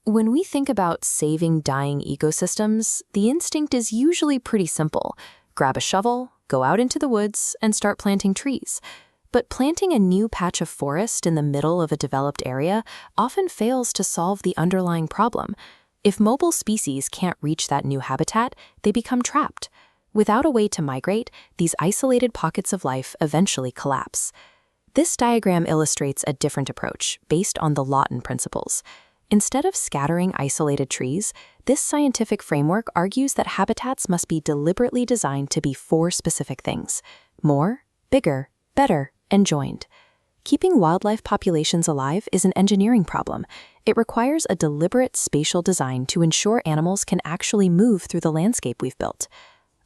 When we think about saving dying ecosystems, the instinct is usually pretty simple. Grab a shovel, go out into the woods, and start planting trees. But planting a new patch of forest in the middle of a developed area often fails to solve the underlying problem. If mobile species can't reach that new habitat, they become trapped. Without a way to migrate, these isolated pockets of life eventually collapse. This diagram illustrates a different approach based on the Lawton Principles. Instead of scattering isolated trees, this scientific framework argues that habitats must be deliberately designed to be four specific things: more, bigger, better, and joined. Keeping wildlife populations alive is an engineering problem. It requires a deliberate spatial design to ensure animals can actually move through the landscape we've built.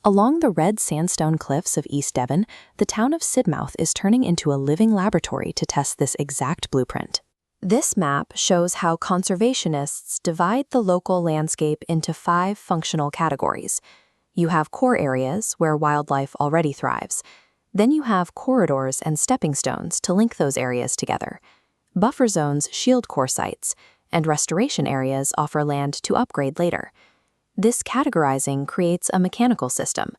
Along the red sandstone cliffs of East Devon, the town of Sidmouth is turning into a living laboratory to test this exact blueprint. This map shows how conservationists divide the local landscape into 5 functional categories. You have core areas where wildlife already thrives. Then you have corridors and stepping stones to link those areas together. Buffer zones shield core sites, and restoration areas offer land to upgrade later. This categorizing creates a mechanical system.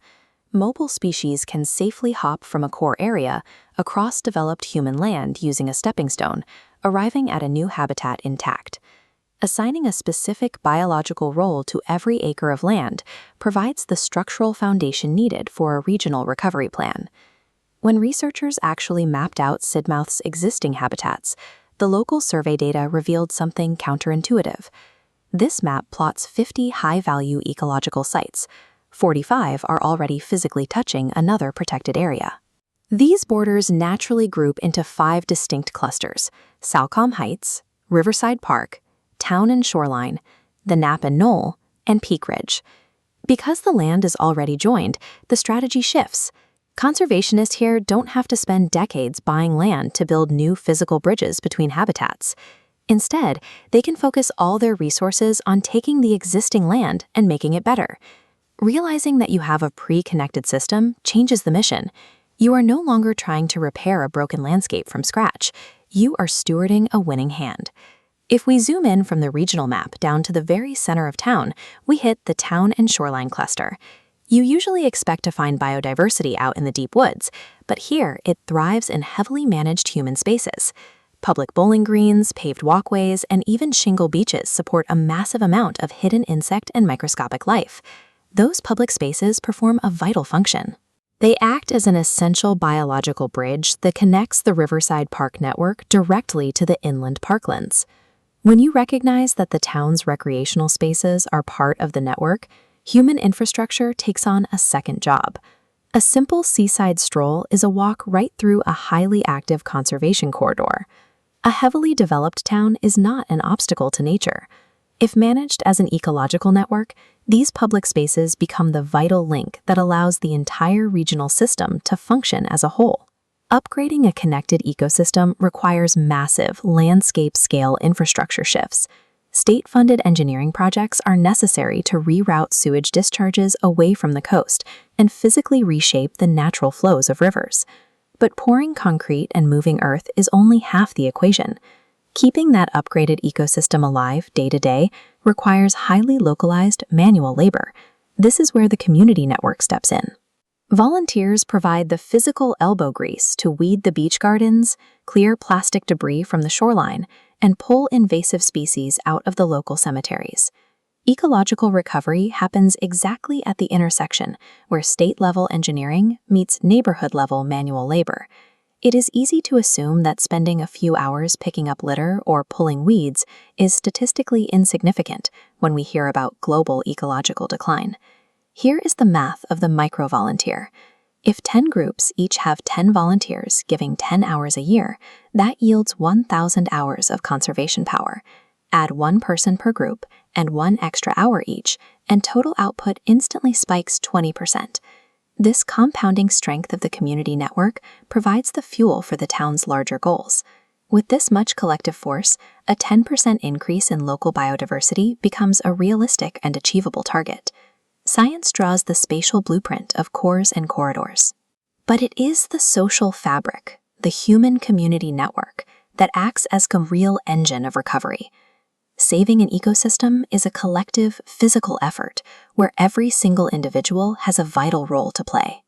Mobile species can safely hop from a core area across developed human land using a stepping stone, arriving at a new habitat intact. Assigning a specific biological role to every acre of land provides the structural foundation needed for a regional recovery plan. When researchers actually mapped out Sidmouth's existing habitats, the local survey data revealed something counterintuitive. This map plots 50 high-value ecological sites. 45 are already physically touching another protected area. These borders naturally group into 5 distinct clusters: Salcombe Heights, Riverside Park, Town and Shoreline, the Knapp and Knoll, and Peak Ridge. Because the land is already joined, the strategy shifts. Conservationists here don't have to spend decades buying land to build new physical bridges between habitats. Instead, they can focus all their resources on taking the existing land and making it better. Realizing that you have a pre-connected system changes the mission. You are no longer trying to repair a broken landscape from scratch. You are stewarding a winning hand. If we zoom in from the regional map down to the very center of town, we hit the Town and Shoreline cluster. You usually expect to find biodiversity out in the deep woods, but here it thrives in heavily managed human spaces. Public bowling greens, paved walkways, and even shingle beaches support a massive amount of hidden insect and microscopic life. Those public spaces perform a vital function. They act as an essential biological bridge that connects the Riverside Park network directly to the inland parklands. When you recognize that the town's recreational spaces are part of the network, human infrastructure takes on a second job. A simple seaside stroll is a walk right through a highly active conservation corridor. A heavily developed town is not an obstacle to nature. If managed as an ecological network, these public spaces become the vital link that allows the entire regional system to function as a whole. Upgrading a connected ecosystem requires massive landscape-scale infrastructure shifts. State-funded engineering projects are necessary to reroute sewage discharges away from the coast and physically reshape the natural flows of rivers. But pouring concrete and moving earth is only half the equation. Keeping that upgraded ecosystem alive day to day requires highly localized manual labor. This is where the community network steps in. Volunteers provide the physical elbow grease to weed the beach gardens, clear plastic debris from the shoreline, and pull invasive species out of the local cemeteries. Ecological recovery happens exactly at the intersection where state-level engineering meets neighborhood-level manual labor. It is easy to assume that spending a few hours picking up litter or pulling weeds is statistically insignificant when we hear about global ecological decline. Here is the math of the micro-volunteer. If 10 groups each have 10 volunteers giving 10 hours a year, that yields 1,000 hours of conservation power. Add 1 person per group and 1 extra hour each, and total output instantly spikes 20%. This compounding strength of the community network provides the fuel for the town's larger goals. With this much collective force, a 10% increase in local biodiversity becomes a realistic and achievable target. Science draws the spatial blueprint of cores and corridors. But it is the social fabric, the human community network, that acts as a real engine of recovery. Saving an ecosystem is a collective, physical effort where every single individual has a vital role to play.